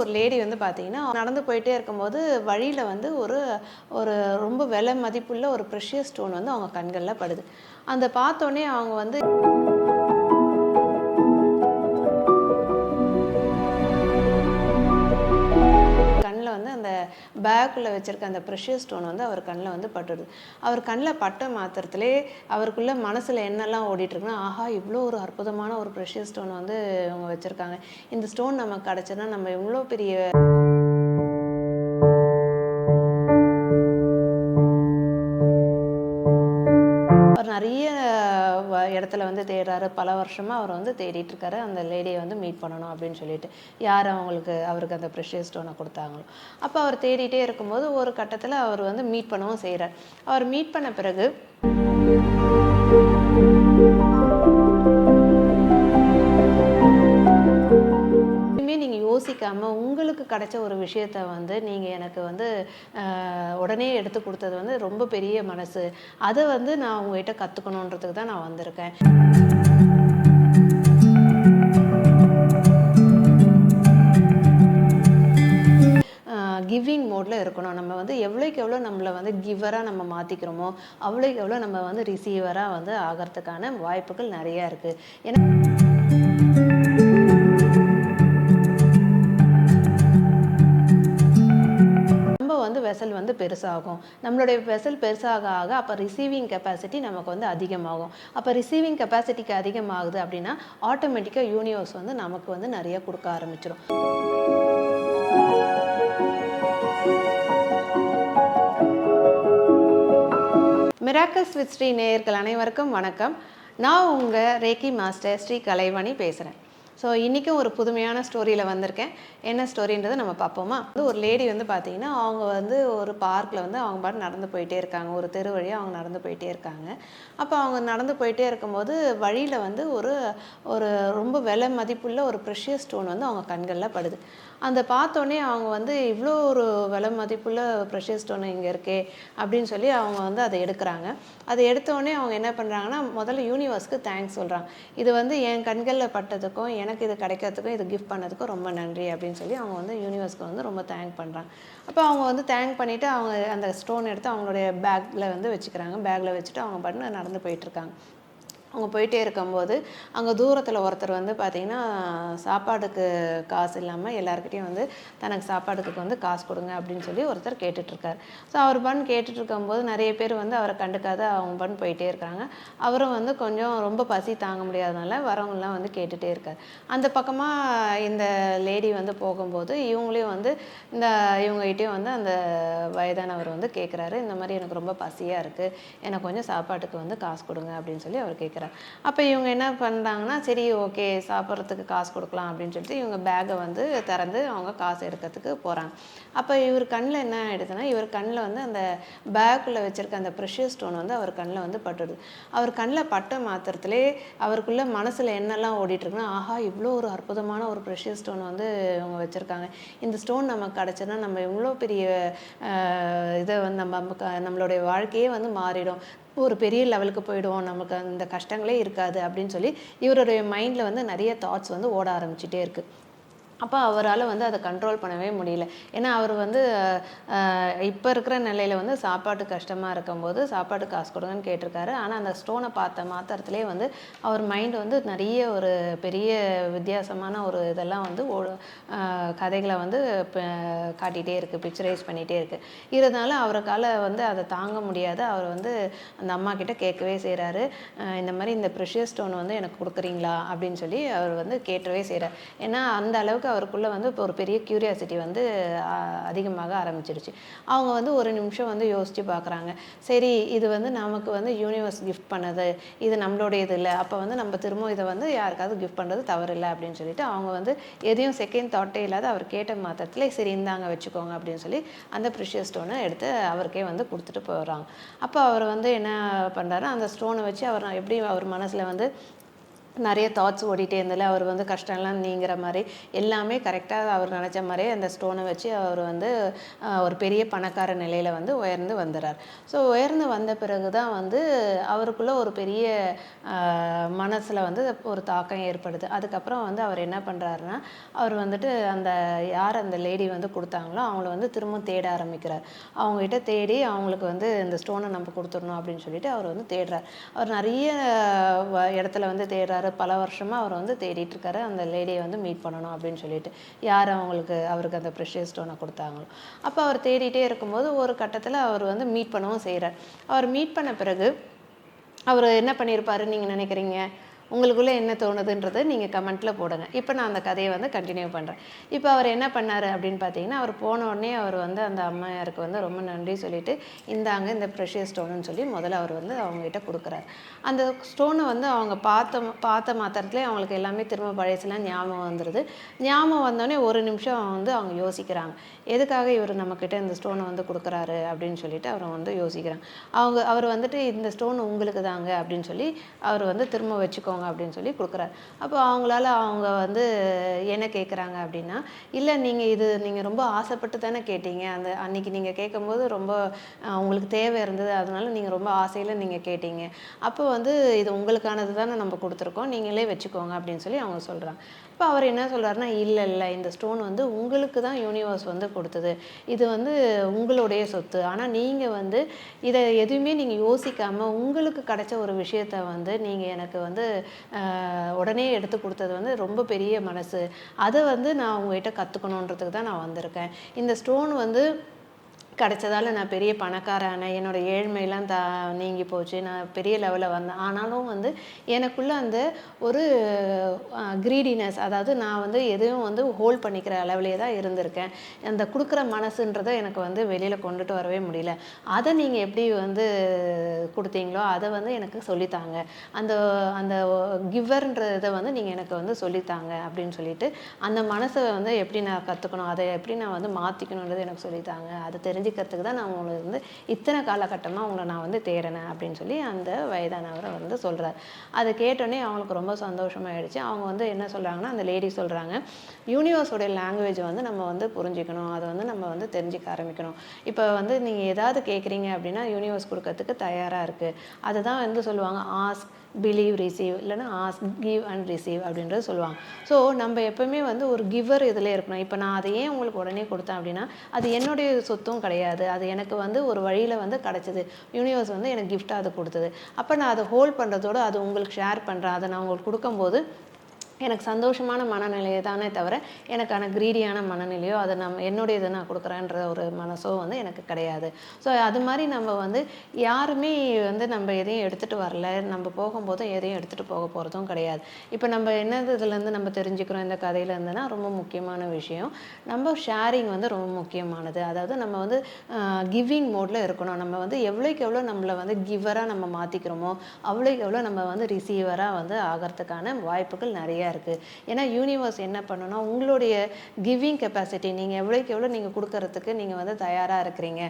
ஒரு லேடி வந்து பார்த்தீங்கன்னா, நடந்து போயிட்டே இருக்கும்போது வழியில வந்து ஒரு ஒரு ரொம்ப விலை மதிப்புள்ள ஒரு ப்ரெஷியஸ் ஸ்டோன் வந்து அவங்க கண்கள்ல படுது. அந்த பார்த்தோனே அவங்க வந்து கண்ல வந்து அந்த பேக்குள்ள வச்சிருக்க அந்த ப்ரெஷியஸ் ஸ்டோன் வந்து அவர் கண்ல வந்து பட்டுடுது. அவர் கண்ல பட்ட மாத்திரத்திலே அவருக்குள்ள மனசுல என்னெல்லாம் ஓடிட்டு இருக்குன்னா, ஆஹா! இவ்ளோ ஒரு அற்புதமான ஒரு ப்ரெஷியஸ் ஸ்டோன் வந்து இவங்க வச்சிருக்காங்க. இந்த ஸ்டோன் நமக்கு கிடைச்சதுன்னா நம்ம இவ்ளோ பெரிய அவர் நெறைய இடத்துல வந்து தேடுறாரு. பல வருஷமா அவர் வந்து தேடிட்டு இருக்காரு. அந்த லேடிய வந்து மீட் பண்ணணும் அப்படின்னு சொல்லிட்டு. யார் அவருக்கு அந்த ப்ரெஷியஸ் ஸ்டோன குடுத்தாங்களோ. அப்ப அவர் தேடிட்டே இருக்கும்போது ஒரு கட்டத்துல அவர் வந்து மீட் பண்ணவும் செய்றார். அவர் மீட் பண்ண பிறகு நீங்க யோசிக்காம உங்களுக்கு கிடைச்ச ஒரு விஷயத்த வந்து நீங்க எனக்கு வந்து உடனே எடுத்து குடுத்தது வந்து ரொம்ப பெரிய மனசு. அத வந்து நான் உங்ககிட்ட கத்துக்கணுன்றதுக்கு தான் நான் வந்திருக்கேன். கிவிங் மோட்ல இருக்கணும். நம்ம வந்து எவ்வளோக்கு எவ்வளோ நம்மள வந்து கிவரா நம்ம மாத்திக்கிறோமோ, அவ்வளோக்கு எவ்வளோ நம்ம வந்து ரிசீவரா வந்து ஆகறதுக்கான வாய்ப்புகள் நெறைய இருக்கு. ஏன்னா நம்ம வந்து வெசல் வந்து பெருசாகும். நம்மளுடைய வெசல் பெருசாக ஆக அப்ப ரிசீவிங் கெப்பாசிட்டி நமக்கு வந்து அதிகமாகும். அப்ப ரிசீவிங் கெப்பாசிட்டிக்கு அதிகமாகுது அப்படின்னா, ஆட்டோமேட்டிக்கா யூனிவர்ஸ் வந்து நமக்கு வந்து நெறைய குடுக்க ஆரம்பிச்சுரும். மிராக்கிள்ஸ் வித் ஸ்ரீ நேயர்கள் அனைவருக்கும் வணக்கம். நான் உங்க ரேக்கி மாஸ்டர் ஸ்ரீ கலைவாணி பேசுறேன். ஸோ இன்றைக்கும் ஒரு புதுமையான ஸ்டோரியில் வந்திருக்கேன். என்ன ஸ்டோரின்றதை நம்ம பார்ப்போமா? ஒரு லேடி வந்து பார்த்தீங்கன்னா, அவங்க வந்து ஒரு பார்க்கில் வந்து அவங்க பாட்டு நடந்து போயிட்டே இருக்காங்க. ஒரு தெரு வழியாக அவங்க நடந்து போயிட்டே இருக்காங்க. அப்போ அவங்க நடந்து போயிட்டே இருக்கும்போது வழியில் வந்து ஒரு ஒரு ரொம்ப விலை மதிப்புள்ள ஒரு ப்ரெஷியஸ் ஸ்டோன் வந்து அவங்க கண்களில் படுது. அந்த பார்த்தோன்னே அவங்க வந்து இவ்வளோ ஒரு விலை மதிப்புள்ள ப்ரெஷியஸ் ஸ்டோன் இங்கே இருக்கே அப்படின்னு சொல்லி அவங்க வந்து அதை எடுக்கிறாங்க. அதை எடுத்தோடனே அவங்க என்ன பண்ணுறாங்கன்னா, முதல்ல யூனிவர்ஸ்க்கு தேங்க்ஸ் சொல்கிறாங்க. இது வந்து என் கண்களில் பட்டதுக்கும் எனக்கு இது கிடைக்கிறதுக்கும் இது கிஃப்ட் பண்ணதுக்கும் ரொம்ப நன்றி அப்படின்னு சொல்லி அவங்க வந்து யூனிவர்ஸ்க்கு வந்து ரொம்ப தேங்க் பண்ணுறாங்க. அப்போ அவங்க வந்து தேங்க் பண்ணிவிட்டு அவங்க அந்த ஸ்டோன் எடுத்து அவங்களுடைய பேக்கில் வந்து வச்சுக்கிறாங்க. பேக்கில் வச்சுட்டு அவங்க பாட்டுன்னு நடந்து போயிட்டுருக்காங்க. அவங்க போயிட்டே இருக்கும்போது அங்கே தூரத்தில் ஒருத்தர் வந்து பார்த்திங்கன்னா, சாப்பாடுக்கு காசு இல்லாமல் எல்லாருக்கிட்டையும் வந்து தனக்கு சாப்பாடுக்கு வந்து காசு கொடுங்க அப்படின்னு சொல்லி ஒருத்தர் கேட்டுட்ருக்கார். ஸோ அவர் பண்ணு கேட்டுட்டு இருக்கும்போது நிறைய பேர் வந்து அவரை கண்டுக்காத அவங்க பண்ணு போயிட்டே இருக்காங்க. அவரும் வந்து கொஞ்சம் ரொம்ப பசி தாங்க முடியாதனால வரவங்களாம் வந்து கேட்டுகிட்டே இருக்கார். அந்த பக்கமாக இந்த லேடி வந்து போகும்போது இவங்களையும் வந்து இவங்ககிட்டையும் வந்து அந்த வயதானவர் வந்து கேட்குறாரு, இந்த மாதிரி எனக்கு ரொம்ப பசியாக இருக்குது, எனக்கு கொஞ்சம் சாப்பாட்டுக்கு வந்து காசு கொடுங்க அப்படின்னு சொல்லி அவர் கேட்குறாரு. அப்போ இவங்க என்ன பண்ணுறாங்கன்னா, சரி ஓகே சாப்பிட்றதுக்கு காசு கொடுக்கலாம் அப்படின்னு சொல்லிட்டு இவங்க பேக்கை வந்து திறந்து அவங்க காசு எடுக்கிறதுக்கு போகிறாங்க. அப்போ இவர் கண்ணில் என்ன ஆகிடுதுன்னா, இவர் கண்ணில் வந்து அந்த பேக்குள்ளே வச்சுருக்க அந்த ப்ரெஷியஸ் ஸ்டோன் வந்து அவர் கண்ணில் வந்து பட்டுடுது. அவர் கண்ணில் பட்ட மாத்திரத்திலே அவருக்குள்ள மனசில் என்னெல்லாம் ஓடிட்டுருக்குன்னா, ஆஹா! இவ்வளோ ஒரு அற்புதமான ஒரு ப்ரெஷியஸ் ஸ்டோன் வந்து இவங்க வச்சுருக்காங்க. இந்த ஸ்டோன் நமக்கு கிடச்சதுன்னா நம்ம இவ்வளோ பெரிய இதை வந்து நம்மளுடைய வாழ்க்கையே வந்து மாறிடும். ஒரு பெரிய லெவலுக்கு போயிடுவோம். நமக்கு அந்த கஷ்டங்களே இருக்காது அப்படின்னு சொல்லி இவருடைய மைண்டில் வந்து நிறைய தாட்ஸ் வந்து ஓட ஆரம்பிச்சுட்டே இருக்குது. அப்போ அவரால் வந்து அதை கண்ட்ரோல் பண்ணவே முடியல. ஏன்னா அவர் வந்து இப்போ இருக்கிற நிலையில் வந்து சாப்பாட்டு கஷ்டமாக இருக்கும்போது சாப்பாடு காசு கொடுங்கன்னு கேட்டிருக்காரு. ஆனால் அந்த ஸ்டோனை பார்த்த மாத்திரத்திலே வந்து அவர் மைண்டு வந்து நிறைய ஒரு பெரிய வித்தியாசமான ஒரு இதெல்லாம் வந்து கதைகளை வந்து காட்டிகிட்டே இருக்குது, பிக்சரைஸ் பண்ணிகிட்டே இருக்குது. இதனால அவருக்கால வந்து அதை தாங்க முடியாத அவர் வந்து அந்த அம்மா கிட்ட கேட்கவே செய்கிறாரு. இந்த மாதிரி இந்த ப்ரெஷியஸ் ஸ்டோன் வந்து எனக்கு கொடுக்குறீங்களா அப்படின்னு சொல்லி அவர் வந்து கேட்டவே செய்கிறார். ஏன்னா அந்த அளவுக்கு அவருக்குள்ளே வந்து இப்போ ஒரு பெரிய க்யூரியாசிட்டி வந்து அதிகமாக ஆரம்பிச்சிடுச்சு. அவங்க வந்து ஒரு நிமிஷம் வந்து யோசித்து பார்க்குறாங்க. சரி இது வந்து நமக்கு வந்து யூனிவர்ஸ் கிஃப்ட் பண்ணது, இது நம்மளுடைய இது இல்லை, அப்போ வந்து நம்ம திரும்ப இதை வந்து யாருக்காவது கிஃப்ட் பண்ணுறது தவறு இல்லை அப்படின்னு சொல்லிட்டு அவங்க வந்து எதையும் செகண்ட் தாட்டே இல்லாத அவர் கேட்ட மாத்திரத்தில் சரி இந்தாங்க வச்சுக்கோங்க அப்படின்னு சொல்லி அந்த ப்ரெஷியஸ் ஸ்டோனை எடுத்து அவருக்கே வந்து கொடுத்துட்டு போயிடுறாங்க. அப்போ அவர் வந்து என்ன பண்ணுறாரு, அந்த ஸ்டோனை வச்சு அவர் எப்படி அவர் மனசில் வந்து நிறைய தாட்ஸ் ஓடிட்டே இருந்ததில் அவர் வந்து கஷ்டம்லாம் நீங்கிற மாதிரி எல்லாமே கரெக்டாக அவர் நினச்ச மாதிரியே அந்த ஸ்டோனை வச்சு அவர் வந்து ஒரு பெரிய பணக்கார நிலையில் வந்து உயர்ந்து வந்துடுறார். ஸோ உயர்ந்து வந்த பிறகு தான் வந்து அவருக்குள்ள ஒரு பெரிய மனசில் வந்து ஒரு தாக்கம் ஏற்படுது. அதுக்கப்புறம் வந்து அவர் என்ன பண்ணுறாருன்னா, அவர் வந்துட்டு யார் அந்த லேடி வந்து கொடுத்தாங்களோ அவங்கள வந்து திரும்ப தேட ஆரம்பிக்கிறார். அவங்ககிட்ட தேடி அவங்களுக்கு வந்து இந்த ஸ்டோனை நம்ம கொடுத்துடணும் அப்படின்னு சொல்லிட்டு அவர் வந்து தேடுறார். அவர் நிறைய இடத்துல வந்து தேடுறாரு. பல வருஷமாக அவர் வந்து தேடிட்டு இருக்காரு அந்த லேடியை வந்து மீட் பண்ணணும் அப்படின்னு சொல்லிட்டு, யார் அவருக்கு அந்த ப்ரெஷியஸ் ஸ்டோனை கொடுத்தாங்களோ. அப்போ அவர் தேடிட்டே இருக்கும்போது ஒரு கட்டத்தில் அவர் வந்து மீட் பண்ணவும் செய்கிறார். அவர் மீட் பண்ண பிறகு அவர் என்ன பண்ணியிருப்பாருன்னு நீங்கள் நினைக்கிறீங்க? உங்களுக்குள்ளே என்ன தோணுதுன்றதை நீங்கள் கமெண்ட்டில் போடுங்க. இப்போ நான் அந்த கதையை வந்து கண்டினியூ பண்ணுறேன். இப்போ அவர் என்ன பண்ணார் அப்படின்னு பார்த்தீங்கன்னா, அவர் போன உடனே அவர் வந்து அந்த அம்மையாருக்கு வந்து ரொம்ப நன்றி சொல்லிவிட்டு, இந்தாங்க இந்த ப்ரெஷியஸ் ஸ்டோனுன்னு சொல்லி முதல்ல அவர் வந்து அவங்ககிட்ட கொடுக்குறாரு. அந்த ஸ்டோனை வந்து அவங்க பார்த்த மாத்திரத்துலேயே அவங்களுக்கு எல்லாமே திரும்ப பழையசெல்லாம் ஞாபகம் வந்துடுது. ஞாபகம் வந்தோடனே ஒரு நிமிஷம் வந்து அவங்க யோசிக்கிறாங்க, எதுக்காக இவர் நம்மக்கிட்ட இந்த ஸ்டோனை வந்து கொடுக்குறாரு அப்படின்னு சொல்லிட்டு அவர் வந்து யோசிக்கிறாங்க. அவர் வந்துட்டு இந்த ஸ்டோன் உங்களுக்கு தாங்க அப்படின்னு சொல்லி அவர் வந்து திரும்ப வச்சுக்கோங்க அப்படின்னு சொல்லி கொடுக்குறாரு. அப்போ அவங்க வந்து என்ன கேட்குறாங்க அப்படின்னா, இல்லை நீங்கள் ரொம்ப ஆசைப்பட்டு தானே கேட்டீங்க, அன்னைக்கு நீங்கள் கேட்கும்போது ரொம்ப உங்களுக்கு தேவை இருந்தது, அதனால நீங்கள் ரொம்ப ஆசையில் நீங்கள் கேட்டீங்க, அப்போ வந்து இது உங்களுக்கானது தானே நம்ம கொடுத்துருக்கோம், நீங்களே வச்சுக்கோங்க அப்படின்னு சொல்லி அவங்க சொல்கிறாங்க. இப்போ அவர் என்ன சொல்கிறாருன்னா, இல்லை இந்த ஸ்டோன் வந்து உங்களுக்கு தான் யூனிவர்ஸ் வந்து கொடுத்தது, இது வந்து உங்களுடைய சொத்து, ஆனால் நீங்கள் வந்து இதை எதுவுமே நீங்கள் யோசிக்காமல் உங்களுக்கு கிடைச்ச ஒரு விஷயத்த வந்து நீங்கள் எனக்கு வந்து உடனே எடுத்து கொடுத்தது வந்து ரொம்ப பெரிய மனசு, அதை வந்து நான் உங்ககிட்ட கற்றுக்கணுன்றதுக்கு தான் நான் வந்திருக்கேன். இந்த ஸ்டோன் வந்து கிடைச்சதால நான் பெரிய பணக்காரானேன், என்னோடய ஏழ்மையெல்லாம் நீங்கி போச்சு, நான் பெரிய லெவலில் வந்தேன். ஆனாலும் வந்து எனக்குள்ளே அந்த ஒரு க்ரீடினஸ், அதாவது நான் வந்து எதையும் வந்து ஹோல்ட் பண்ணிக்கிற அளவிலே தான் இருந்திருக்கேன். அந்த கொடுக்குற மனசுன்றதை எனக்கு வந்து வெளியில் கொண்டுட்டு வரவே முடியல. அதை நீங்கள் எப்படி வந்து கொடுத்தீங்களோ அதை வந்து எனக்கு சொல்லித்தாங்க, அந்த அந்த கிவர்ன்றதை வந்து நீங்கள் எனக்கு வந்து சொல்லித்தாங்க அப்படின்னு சொல்லிட்டு, அந்த மனசை வந்து எப்படி நான் கற்றுக்கணும், அதை எப்படி நான் வந்து மாற்றிக்கணுன்றது எனக்கு சொல்லித்தாங்க, அதை தெரிஞ்சுக்கிறதுக்கு தான் நான் உங்களை வந்து இத்தனை காலகட்டமாக உங்களை நான் வந்து தேடினேன் அப்படின்னு சொல்லி அந்த வயதானவரை வந்து சொல்கிறார். அதை கேட்டோன்னே அவங்களுக்கு ரொம்ப சந்தோஷமாயிடுச்சு. அவங்க வந்து என்ன சொல்கிறாங்கன்னா, அந்த லேடி சொல்கிறாங்க, யூனிவர்ஸோடைய லாங்குவேஜை வந்து நம்ம வந்து புரிஞ்சிக்கணும், அதை வந்து நம்ம வந்து தெரிஞ்சுக்க ஆரம்பிக்கணும். இப்போ வந்து நீங்கள் ஏதாவது கேட்குறீங்க அப்படின்னா யூனிவர்ஸ் கொடுக்கறதுக்கு தயாராக இருக்குது. அதை தான் வந்து சொல்லுவாங்க, ஆஸ்க், பிலீவ், ரிசீவ், இல்லைன்னா ஆஸ்க், கிவ் அண்ட் ரிசீவ் அப்படின்றது சொல்லுவாங்க. ஸோ நம்ம எப்போவுமே வந்து ஒரு கிவர் இதில் இருக்கணும். இப்போ நான் அதை ஏன் உங்களுக்கு உடனே கொடுத்தேன் அப்படின்னா, அது என்னுடைய சொத்தும் கிடையாது, அது எனக்கு வந்து ஒரு வழியில் வந்து கிடச்சிது, யூனிவர்ஸ் வந்து எனக்கு கிஃப்டாக அது கொடுத்தது. அப்போ நான் அதை ஹோல்ட் பண்ணுறதோடு அது உங்களுக்கு ஷேர் பண்ணுறேன், அதை நான் உங்களுக்கு கொடுக்கும்போது எனக்கு சந்தோஷமான மனநிலையை தானே தவிர எனக்கான க்ரீடியான மனநிலையோ அதை என்னுடையதை நான் கொடுக்குறேன்ற ஒரு மனசோ வந்து எனக்கு கிடையாது. ஸோ அது மாதிரி நம்ம வந்து யாருமே வந்து நம்ம எதையும் எடுத்துகிட்டு வரல, நம்ம போகும்போதும் எதையும் எடுத்துகிட்டு போக போகிறதும் கிடையாது. இப்போ நம்ம இதுலேருந்து நம்ம தெரிஞ்சுக்கிறோம் இந்த கதையிலேருந்துன்னா, ரொம்ப முக்கியமான விஷயம் நம்ம ஷேரிங் வந்து ரொம்ப முக்கியமானது. அதாவது நம்ம வந்து கிவிங் மோடில் இருக்கணும். நம்ம வந்து எவ்வளோக்கு எவ்வளோ நம்மளை வந்து கிவராக நம்ம மாற்றிக்கிறோமோ அவ்வளோக்கு எவ்வளோ நம்ம வந்து ரிசீவராக வந்து ஆகிறதுக்கான வாய்ப்புகள் நிறையா இருக்குது. ஏன்னா யூனிவர்ஸ் என்ன பண்ணணும்னா, உங்களுடைய கிவிங் கெப்பாசிட்டி நீங்கள் எவ்வளோக்கு எவ்வளோ நீங்கள் கொடுக்கறதுக்கு நீங்கள் வந்து தயாராக இருக்கிறீங்க,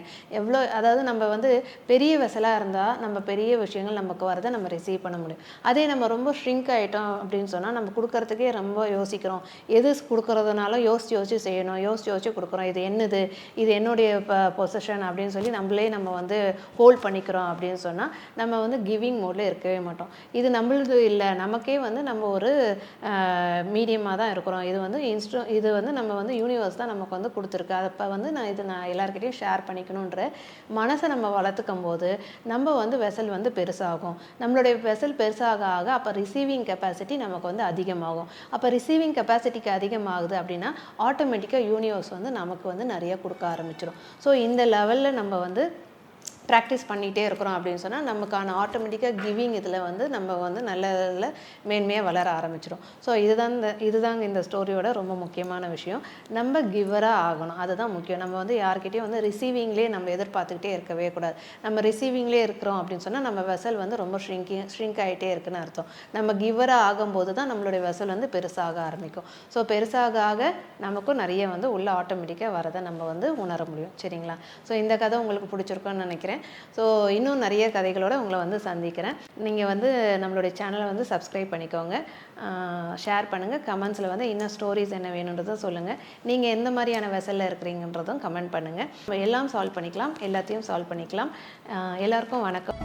அதாவது நம்ம வந்து பெரிய வெசலாக இருந்தால் நம்ம பெரிய விஷயங்கள் நமக்கு வரதை நம்ம ரிசீவ் பண்ண முடியும். அதே நம்ம ரொம்ப ஷ்ரிங்க் ஆகிட்டோம் அப்படின்னு சொன்னால் நம்ம கொடுக்கறதுக்கே ரொம்ப யோசிக்கிறோம், எது கொடுக்குறதுனாலும் யோசிச்சு செய்யணும், யோசிச்சு கொடுக்குறோம், இது என்னுடைய பொசிஷன் அப்படின்னு சொல்லி நம்ம வந்து ஹோல்ட் பண்ணிக்கிறோம் அப்படின்னு சொன்னால் நம்ம வந்து கிவிங் மோடில் இருக்கவே மாட்டோம். இது நம்மளது இல்லை, நமக்கே வந்து நம்ம ஒரு மீடியமாக தான் இருக்கிறோம், இது வந்து நம்ம வந்து யூனிவர்ஸ் தான் நமக்கு வந்து கொடுத்துருக்கு, அப்போ வந்து நான் எல்லாருக்கிட்டையும் ஷேர் பண்ணிக்கணுன்ற மனசை நம்ம வளர்த்துக்கும் போது நம்ம வந்து வெசல் வந்து பெருசாகும். நம்மளுடைய வெசல் பெருசாக ஆக அப்போ ரிசீவிங் கெப்பாசிட்டி நமக்கு வந்து அதிகமாகும். அப்போ ரிசீவிங் கெப்பாசிட்டிக்கு அதிகமாகுது அப்படின்னா ஆட்டோமேட்டிக்காக யூனிவர்ஸ் வந்து நமக்கு வந்து நிறைய கொடுக்க ஆரம்பிச்சிடும். ஸோ இந்த லெவலில் நம்ம வந்து ப்ராக்டிஸ் பண்ணிகிட்டே இருக்கிறோம் அப்படின்னு சொன்னால் நமக்கான ஆட்டோமேட்டிக்காக கிவிங் இதில் வந்து நம்ம வந்து நல்ல இதில் மேன்மையாக வளர ஆரம்பிச்சிடும். ஸோ இதுதாங்க இந்த ஸ்டோரியோட ரொம்ப முக்கியமான விஷயம். நம்ம கிவராக ஆகணும், அதுதான் முக்கியம். நம்ம வந்து யார்கிட்டையும் வந்து ரிசீவிங்லேயே நம்ம எதிர்பார்த்துக்கிட்டே இருக்கவே கூடாது. நம்ம ரிசீவிங்லேயே இருக்கிறோம் அப்படின்னு சொன்னால் நம்ம வெசல் வந்து ரொம்ப ஷ்ரிங்க் ஆகிட்டே இருக்குன்னு அர்த்தம். நம்ம கிவராக ஆகும்போது தான் நம்மளுடைய வெசல் வந்து பெருசாக ஆரம்பிக்கும். ஸோ பெருசாக ஆக நமக்கும் நிறைய வந்து உள்ள ஆட்டோமேட்டிக்காக வரதை நம்ம வந்து உணர முடியும். சரிங்களா? ஸோ இந்த கதை உங்களுக்கு பிடிச்சிருக்குன்னு நினைக்கிறேன். ஸோ இன்னும் நிறைய கதைகளோடு உங்களை வந்து சந்திக்கிறேன். நீங்கள் வந்து நம்மளுடைய சேனலை வந்து சப்ஸ்கிரைப் பண்ணிக்கோங்க, ஷேர் பண்ணுங்கள், கமெண்ட்ஸில் வந்து இன்னும் ஸ்டோரிஸ் என்ன வேணுன்றதும் சொல்லுங்கள். நீங்கள் எந்த மாதிரியான வெசலில் இருக்கிறீங்கன்றதும் கமெண்ட் பண்ணுங்கள். நம்ம எல்லாம் சால்வ் பண்ணிக்கலாம், எல்லாத்தையும் சால்வ் பண்ணிக்கலாம். எல்லாருக்கும் வணக்கம்.